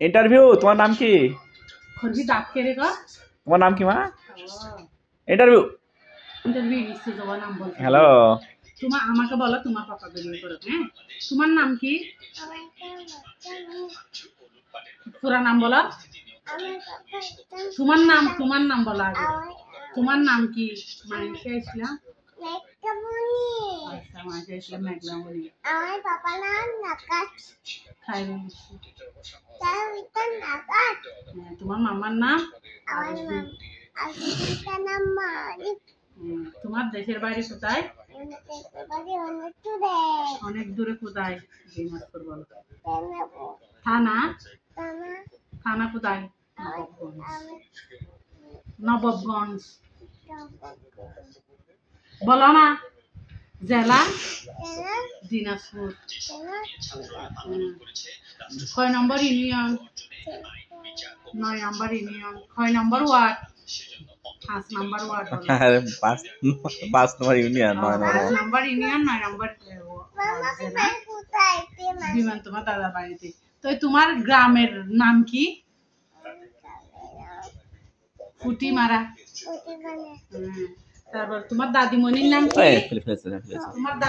Interview তোমার নাম কি? খরবি ডাক কে রে গো? তোমার নাম কি মা? ইন্টারভিউ নিশ্চয় তোমার নাম বল। হ্যালো, তোমার আমাকে বলো তোমার পাপা বেরিয়ে করো। হ্যাঁ, তোমার নাম কি? পুরা নাম বলো। তোমার নাম বলো আগে। তোমার নাম কি? মাইশা ইসলাম। আচ্ছা, মাইশা ইসলাম মেঘলামণি। আমার পাপা নাম নাকাশ। খাইরুল নাকাশ। তোমার মামার নাম? নাম মালিক। তোমার দেশের বাড়ি কোথায়? অনেক দূরে। কোথায়? দিনাজপুর বলো। থানা? থানা কোথায়? নবাবগঞ্জ। বলো না। জেলা? দিনাজপুর। কয় নম্বর ইউনিয়ন? 9 নম্বর ইউনিয়ন। কয় নম্বর ওয়ার্ড? 5 নম্বর ওয়ার্ড। 5 নম্বর ইউনিয়ন, 9 নম্বর ইউনিয়ন, 9 নম্বর জেলা। বিমান তোমার দাদা বাড়িতে। তো তোমার গ্রামের নাম কি? ফুটিমারা। তারপর তোমার দাদিমণির নাম কি? তোমার দাদি